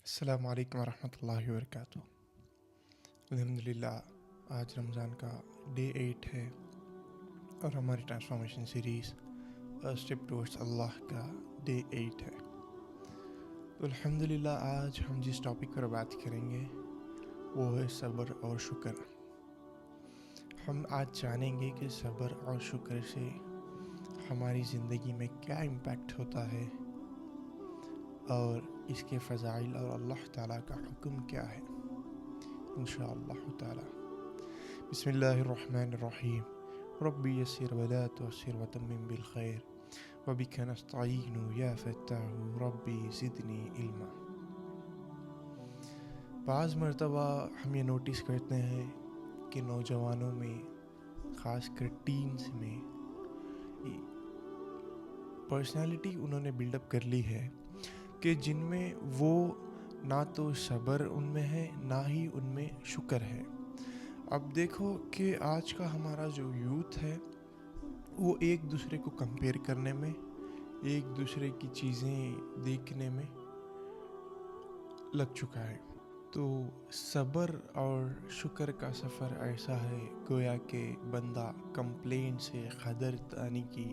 السلام علیکم ورحمۃ اللہ وبرکاتہ۔ الحمدللہ آج رمضان کا ڈے 8 ہے اور ہماری ٹرانسفارمیشن سیریز اسٹیپ ٹورڈز اللہ کا ڈے 8 ہے۔ تو الحمدللہ آج ہم جس ٹاپک پر بات کریں گے وہ ہے صبر اور شکر۔ ہم آج جانیں گے کہ صبر اور شکر سے ہماری زندگی میں کیا امپیکٹ ہوتا ہے اور اس کے فضائل اور اللہ تعالیٰ کا حکم کیا ہے انشاءاللہ تعالیٰ۔ بسم اللہ الرحمن الرحیم۔ ربی یسر ولا تعسر وتمم بالخیر وبک نستعین یا فتاح ربی زدنی علما۔ بعض مرتبہ ہم یہ نوٹس کرتے ہیں کہ نوجوانوں میں، خاص کر ٹینز میں، پرسنالٹی انہوں نے بلڈ اپ کر لی ہے کہ جن میں وہ نہ تو صبر ان میں ہے نہ ہی ان میں شکر ہے۔ اب دیکھو کہ آج کا ہمارا جو یوتھ ہے وہ ایک دوسرے کو کمپیئر کرنے میں، ایک دوسرے کی چیزیں دیکھنے میں لگ چکا ہے۔ تو صبر اور شکر کا سفر ایسا ہے گویا کہ بندہ کمپلین سے قدردانی کی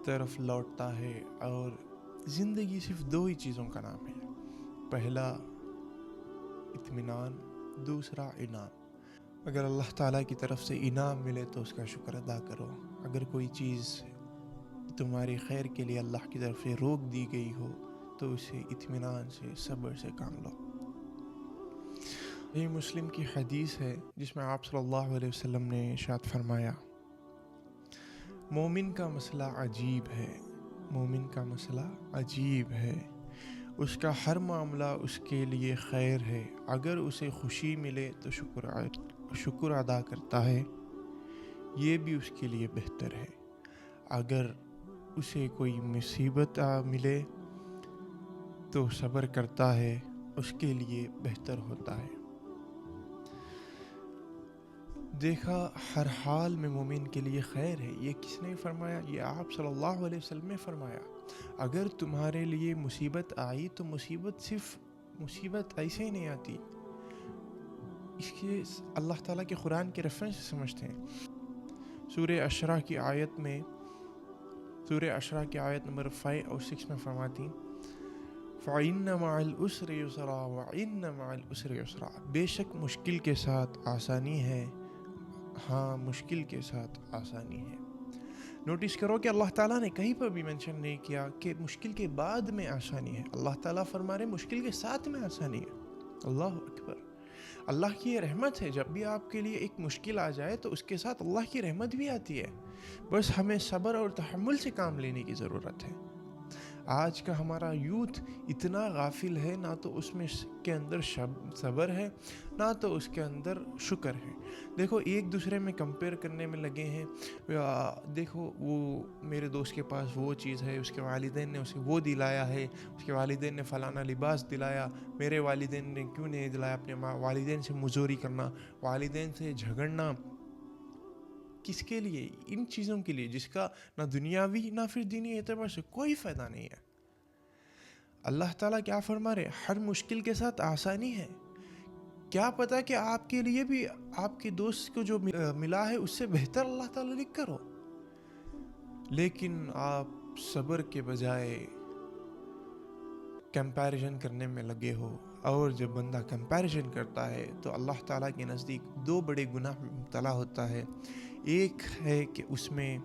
طرف لوٹتا ہے، اور زندگی صرف دو ہی چیزوں کا نام ہے، پہلا اطمینان، دوسرا انعام۔ اگر اللہ تعالیٰ کی طرف سے انعام ملے تو اس کا شکر ادا کرو، اگر کوئی چیز تمہاری خیر کے لیے اللہ کی طرف سے روک دی گئی ہو تو اسے اطمینان سے، صبر سے کام لو۔ یہ مسلم کی حدیث ہے جس میں آپ صلی اللہ علیہ وسلم نے ارشاد فرمایا، مومن کا مسئلہ عجیب ہے، مومن کا مسئلہ عجیب ہے، اس کا ہر معاملہ اس کے لیے خیر ہے، اگر اسے خوشی ملے تو شکر ادا کرتا ہے، یہ بھی اس کے لیے بہتر ہے، اگر اسے کوئی مصیبت ملے تو صبر کرتا ہے، اس کے لیے بہتر ہوتا ہے۔ دیکھا ہر حال میں مومن کے لیے خیر ہے، یہ کس نے فرمایا؟ یہ آپ صلی اللہ علیہ وسلم نے فرمایا۔ اگر تمہارے لیے مصیبت آئی تو مصیبت صرف مصیبت ایسے ہی نہیں آتی، اس کے اللہ تعالیٰ کے قرآن کے ریفرنس سے سمجھتے ہیں۔ سورہ اشرا کی آیت نمبر 5 اور 6 میں فرماتی، فَإِنَّ مَعَ الْعُسْرِ يُسْرًا وَإِنَّ مَعَ الْعُسْرِ يُسْرًا، بے شک مشکل کے ساتھ آسانی ہے، ہاں مشکل کے ساتھ آسانی ہے۔ نوٹس کرو کہ اللہ تعالیٰ نے کہیں پر بھی مینشن نہیں کیا کہ مشکل کے بعد میں آسانی ہے، اللہ تعالیٰ فرما رہے مشکل کے ساتھ میں آسانی ہے۔ اللہ اکبر۔ اللہ کی یہ رحمت ہے، جب بھی آپ کے لیے ایک مشکل آ جائے تو اس کے ساتھ اللہ کی رحمت بھی آتی ہے، بس ہمیں صبر اور تحمل سے کام لینے کی ضرورت ہے۔ آج کا ہمارا یوتھ اتنا غافل ہے، نہ تو اس میں کے اندر صبر ہے نہ تو اس کے اندر شکر ہے۔ دیکھو ایک دوسرے میں کمپیئر کرنے میں لگے ہیں، دیکھو وہ میرے دوست کے پاس وہ چیز ہے، اس کے والدین نے اسے وہ دلایا ہے، اس کے والدین نے فلانا لباس دلایا، میرے والدین نے کیوں نہیں دلایا؟ اپنے والدین سے مزوری کرنا، والدین سے جھگڑنا، کس کے لیے؟ ان چیزوں کے لیے جس کا نہ دنیاوی نہ پھر دینی اعتبار سے کوئی فائدہ نہیں ہے۔ اللہ تعالیٰ کیا فرما رہے؟ ہر مشکل کے ساتھ آسانی ہے۔ کیا پتا کہ آپ کے لیے بھی آپ کے دوست کو جو ملا ہے اس سے بہتر اللہ تعالیٰ لکھ کرو، لیکن آپ صبر کے بجائے کمپیریزن کرنے میں لگے ہو، اور جب بندہ کمپیریزن کرتا ہے تو اللہ تعالیٰ کے نزدیک دو بڑے گناہ میں مبتلا ہوتا ہے۔ ایک ہے کہ اس میں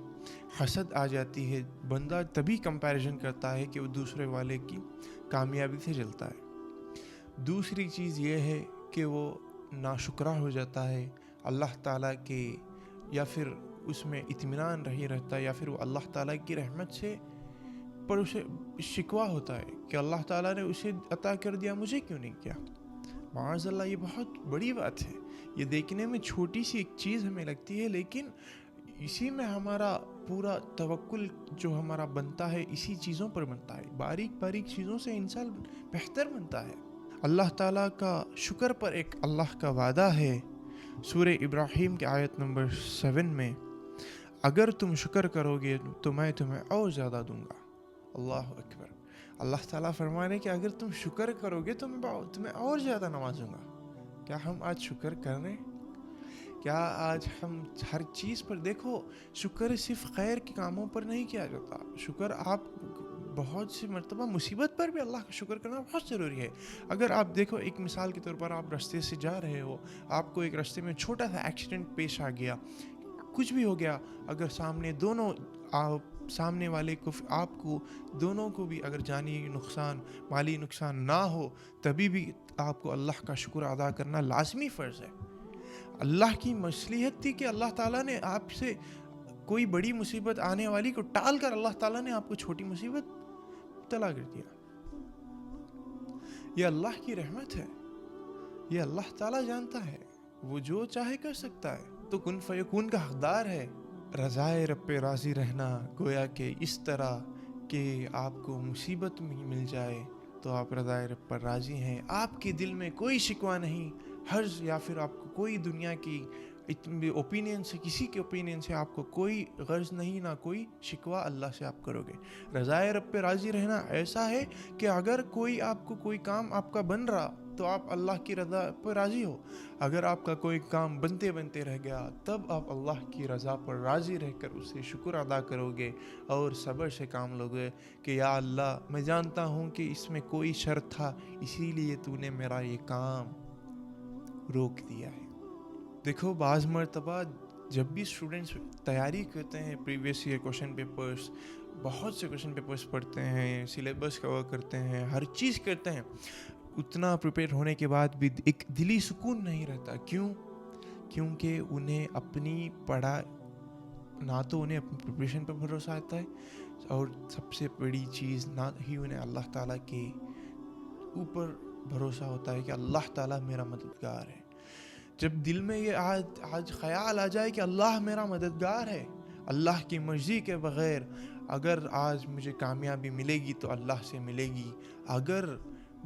حسد آ جاتی ہے، بندہ تبھی کمپیریزن کرتا ہے کہ وہ دوسرے والے کی کامیابی سے جلتا ہے۔ دوسری چیز یہ ہے کہ وہ ناشکرا ہو جاتا ہے اللہ تعالیٰ کے، یا پھر اس میں اطمینان نہیں رہتا، یا پھر وہ اللہ تعالیٰ کی رحمت سے پر اسے شکوہ ہوتا ہے کہ اللہ تعالیٰ نے اسے عطا کر دیا، مجھے کیوں نہیں کیا؟ معاذ اللہ، یہ بہت بڑی بات ہے۔ یہ دیکھنے میں چھوٹی سی ایک چیز ہمیں لگتی ہے، لیکن اسی میں ہمارا پورا توکل جو ہمارا بنتا ہے اسی چیزوں پر بنتا ہے، باریک باریک چیزوں سے انسان بہتر بنتا ہے۔ اللہ تعالیٰ کا شکر پر ایک اللہ کا وعدہ ہے سورہ ابراہیم کی آیت نمبر 7 میں، اگر تم شکر کرو گے تو میں تمہیں اور زیادہ دوں گا۔ اللہ اکبر۔ اللہ تعالیٰ فرما رہے کہ اگر تم شکر کرو گے تو میں تمہیں اور زیادہ نوازوں گا. کیا ہم آج شکر کر رہے ہیں؟ کیا آج ہم ہر چیز پر دیکھو، شکر صرف خیر کے کاموں پر نہیں کیا جاتا. شکر آپ بہت سی مرتبہ مصیبت پر بھی اللہ کا شکر کرنا بہت ضروری ہے. اگر آپ دیکھو، ایک مثال کے طور پر آپ راستے سے جا رہے ہو، آپ کو ایک راستے میں چھوٹا سا ایکسیڈنٹ پیش آ گیا، کچھ بھی ہو گیا، اگر سامنے والے کو، آپ کو، دونوں کو بھی اگر جانی نقصان، مالی نقصان نہ ہو، تبھی بھی آپ کو اللہ کا شکر ادا کرنا لازمی فرض ہے. اللہ کی مصلحت تھی کہ اللہ تعالیٰ نے آپ سے کوئی بڑی مصیبت آنے والی کو ٹال کر اللہ تعالیٰ نے آپ کو چھوٹی مصیبت مبتلا کر دیا. یہ اللہ کی رحمت ہے، یہ اللہ تعالیٰ جانتا ہے، وہ جو چاہے کر سکتا ہے، تو کن فیکون کا حقدار ہے. رضائے رب پہ راضی رہنا گویا کہ اس طرح کہ آپ کو مصیبت مل جائے تو آپ رضائے رب پر راضی ہیں، آپ کے دل میں کوئی شکوہ نہیں، حرج یا پھر آپ کو کوئی دنیا کی اوپینین سے، کسی کے اوپینین سے آپ کو کوئی غرض نہیں، نہ کوئی شکوہ اللہ سے آپ کرو گے. رضائے رب پہ راضی رہنا ایسا ہے کہ اگر کوئی آپ کو کوئی کام آپ کا بن رہا تو آپ اللہ کی رضا پر راضی ہو. اگر آپ کا کوئی کام بنتے بنتے رہ گیا تب آپ اللہ کی رضا پر راضی رہ کر اس سے شکر ادا کرو گے اور صبر سے کام لو گے کہ یا اللہ، میں جانتا ہوں کہ اس میں کوئی شر تھا، اسی لیے تو نے میرا یہ کام روک دیا ہے. دیکھو، بعض مرتبہ جب بھی اسٹوڈنٹس تیاری کرتے ہیں، پریویس ایئر کوشچن پیپرس، بہت سے کوشچن پیپرس پڑھتے ہیں، سلیبس کور کرتے ہیں، ہر چیز کرتے ہیں، اتنا پریپیئر ہونے کے بعد بھی ایک دلی سکون نہیں رہتا. کیونکہ انہیں اپنی نہ تو انہیں اپنی پریپریشن پہ بھروسہ آتا ہے، اور سب سے بڑی چیز نہ ہی انہیں اللہ تعالیٰ کے اوپر بھروسہ ہوتا ہے کہ اللہ تعالیٰ میرا مددگار ہے. جب دل میں یہ آج خیال آ جائے کہ اللہ میرا مددگار ہے، اللہ کی مرضی کے بغیر اگر آج مجھے کامیابی ملے گی تو اللہ سے ملے گی، اگر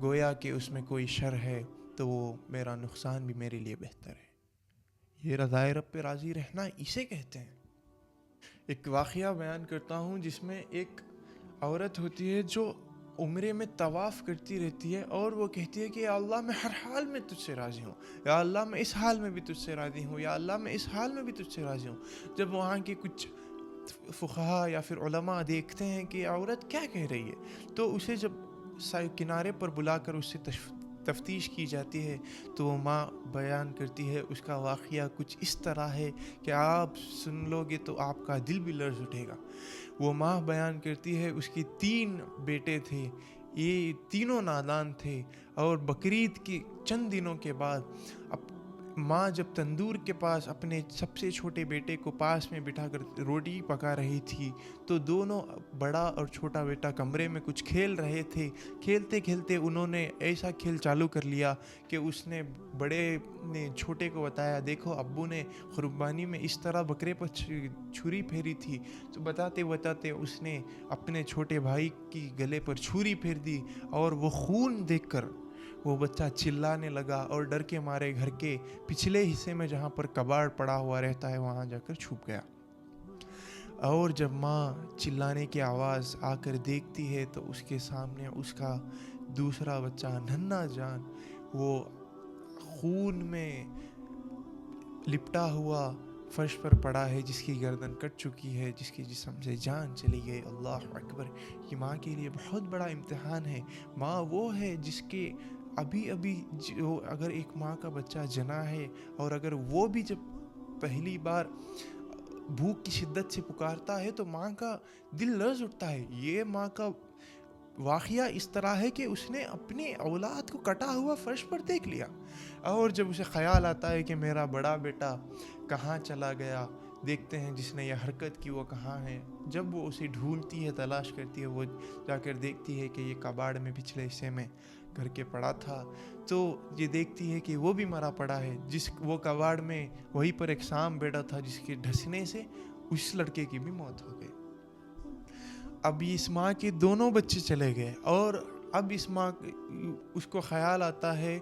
گویا کہ اس میں کوئی شر ہے تو وہ میرا نقصان بھی میرے لیے بہتر ہے. یہ رضائے رب پہ راضی رہنا اسے کہتے ہیں. ایک واقعہ بیان کرتا ہوں جس میں ایک عورت ہوتی ہے جو عمرے میں طواف کرتی رہتی ہے اور وہ کہتی ہے کہ یا اللہ، میں ہر حال میں تجھ سے راضی ہوں، یا اللہ میں اس حال میں بھی تجھ سے راضی ہوں، یا اللہ میں اس حال میں بھی تجھ سے راضی ہوں. جب وہاں کے کچھ فقہا یا پھر علماء دیکھتے ہیں کہ عورت کیا کہہ رہی ہے، تو اسے جب کنارے پر بلا کر اس سے تفتیش کی جاتی ہے تو وہ ماں بیان کرتی ہے. اس کا واقعہ کچھ اس طرح ہے کہ آپ سن لو گے تو آپ کا دل بھی لرز اٹھے گا. وہ ماں بیان کرتی ہے اس کی 3 بیٹے تھے، یہ تینوں نادان تھے، اور بقرعید کے چند دنوں کے بعد ماں جب تندور کے پاس اپنے سب سے چھوٹے بیٹے کو پاس میں بٹھا کر روٹی پکا رہی تھی تو دونوں بڑا اور چھوٹا بیٹا کمرے میں کچھ کھیل رہے تھے. کھیلتے کھیلتے انہوں نے ایسا کھیل چالو کر لیا کہ اس نے بڑے نے چھوٹے کو بتایا، دیکھو ابو نے قربانی میں اس طرح بکرے پر چھری پھیری تھی. تو بتاتے بتاتے اس نے اپنے چھوٹے بھائی کی گلے پر چھری پھیر دی، اور وہ خون دیکھ کر وہ بچہ چلانے لگا اور ڈر کے مارے گھر کے پچھلے حصے میں جہاں پر کباڑ پڑا ہوا رہتا ہے وہاں جا کر چھپ گیا. اور جب ماں چلانے کی آواز آ کر دیکھتی ہے تو اس کے سامنے اس کا دوسرا بچہ ننھا جان وہ خون میں لپٹا ہوا فرش پر پڑا ہے، جس کی گردن کٹ چکی ہے، جس کے جسم سے جان چلی گئی. اللہ اکبر! یہ ماں کے لیے بہت بڑا امتحان ہے. ماں وہ ہے جس کے ابھی جو اگر ایک ماں کا بچہ جنا ہے اور اگر وہ بھی جب پہلی بار بھوک کی شدت سے پکارتا ہے تو ماں کا دل لرز اٹھتا ہے. یہ ماں کا واقعہ اس طرح ہے کہ اس نے اپنی اولاد کو کٹا ہوا فرش پر دیکھ لیا، اور جب اسے خیال آتا ہے کہ میرا بڑا بیٹا کہاں چلا گیا، دیکھتے ہیں جس نے یہ حرکت کی وہ کہاں ہے. جب وہ اسے ڈھونڈتی ہے، تلاش کرتی ہے، وہ جا کر دیکھتی ہے کہ یہ کباڑ میں پچھلے حصے میں گھر کے پڑا تھا، تو یہ دیکھتی ہے کہ وہ بھی مرا پڑا ہے. وہ کباڑ میں وہیں پر ایک سانپ بیٹھا تھا جس کے ڈھسنے سے اس لڑکے کی بھی موت ہو گئی. اب اس ماں کے دونوں بچے چلے گئے، اور اب اس ماں اس کو خیال آتا ہے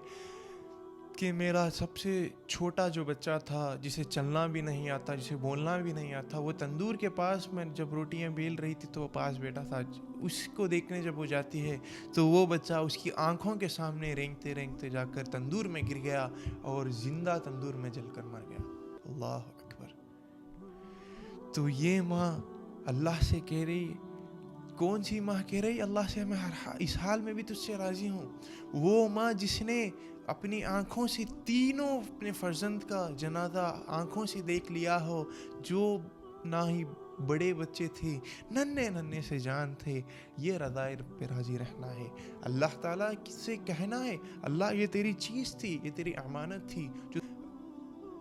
کہ میرا سب سے چھوٹا جو بچہ تھا، جسے چلنا بھی نہیں آتا، جسے بولنا بھی نہیں آتا، وہ تندور کے پاس میں جب روٹیاں بیل رہی تھی تو وہ پاس بیٹھا تھا. اس کو دیکھنے جب وہ جاتی ہے تو وہ بچہ اس کی آنکھوں کے سامنے رینگتے رینگتے جا کر تندور میں گر گیا اور زندہ تندور میں جل کر مر گیا. اللہ اکبر. تو یہ ماں اللہ سے کہہ رہی، کون سی ماں کہہ رہی اللہ سے میں اس حال میں بھی تجھ سے راضی ہوں؟ وہ ماں جس نے اپنی آنکھوں سے تینوں اپنے فرزند کا جنازہ آنکھوں سے دیکھ لیا ہو، جو نہ ہی بڑے بچے تھے، ننھے سے جان تھے. یہ رضائے رب پہ راضی رہنا ہے. اللہ تعالیٰ سے کہنا ہے اللہ یہ تیری چیز تھی، یہ تیری امانت تھی، جو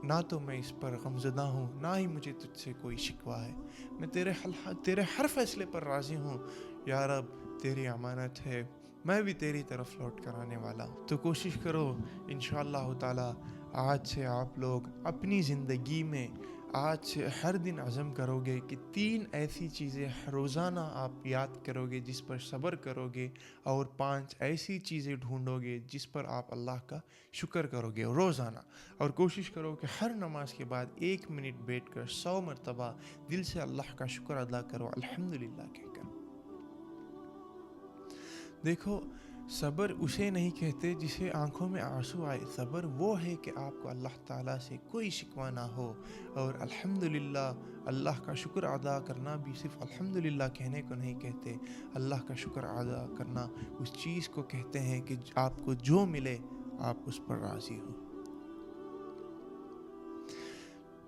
نہ تو میں اس پر غمزدہ ہوں، نہ ہی مجھے تجھ سے کوئی شکوہ ہے. میں تیرے ہر فیصلے پر راضی ہوں. یا رب تیری امانت ہے، میں بھی تیری طرف لوٹ کر آنے والا ہوں. تو کوشش کرو انشاءاللہ تعالی آج سے آپ لوگ اپنی زندگی میں آج سے ہر دن عزم کرو گے کہ 3 ایسی چیزیں روزانہ آپ یاد کرو گے جس پر صبر کرو گے، اور 5 ایسی چیزیں ڈھونڈو گے جس پر آپ اللہ کا شکر کرو گے روزانہ. اور کوشش کرو کہ ہر نماز کے بعد 1 منٹ بیٹھ کر 100 مرتبہ دل سے اللہ کا شکر ادا کرو الحمدللہ کہہ کر. دیکھو صبر اسے نہیں کہتے جسے آنکھوں میں آنسو آئے. صبر وہ ہے کہ آپ کو اللہ تعالیٰ سے کوئی شکوہ نہ ہو. اور الحمدللہ اللہ کا شکر ادا کرنا بھی صرف الحمدللہ کہنے کو نہیں کہتے، اللہ کا شکر ادا کرنا اس چیز کو کہتے ہیں کہ آپ کو جو ملے آپ اس پر راضی ہو.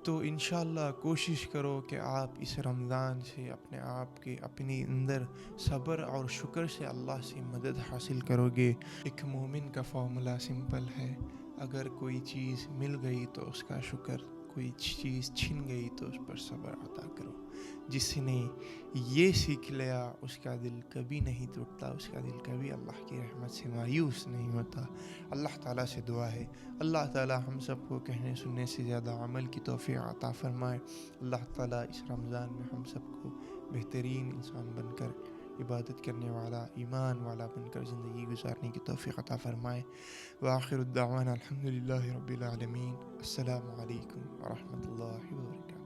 تو انشاءاللہ کوشش کرو کہ آپ اس رمضان سے اپنے آپ کے اپنی اندر صبر اور شکر سے اللہ سے مدد حاصل کرو گے. ایک مومن کا فارمولا سمپل ہے، اگر کوئی چیز مل گئی تو اس کا شکر، کوئی چیز چھن گئی تو اس پر صبر عطا کرو. جس نے یہ سیکھ لیا اس کا دل کبھی نہیں ٹوٹتا، اس کا دل کبھی اللہ کی رحمت سے مایوس نہیں ہوتا. اللہ تعالیٰ سے دعا ہے اللہ تعالیٰ ہم سب کو کہنے سننے سے زیادہ عمل کی توفیق عطا فرمائے. اللہ تعالیٰ اس رمضان میں ہم سب کو بہترین انسان بن کر، عبادت کرنے والا، ایمان والا بن کر زندگی گزارنے کی توفیق عطا فرمائے. وآخر الدعوانا الحمدللہ رب العالمین. السلام علیکم ورحمۃ اللہ وبرکاتہ.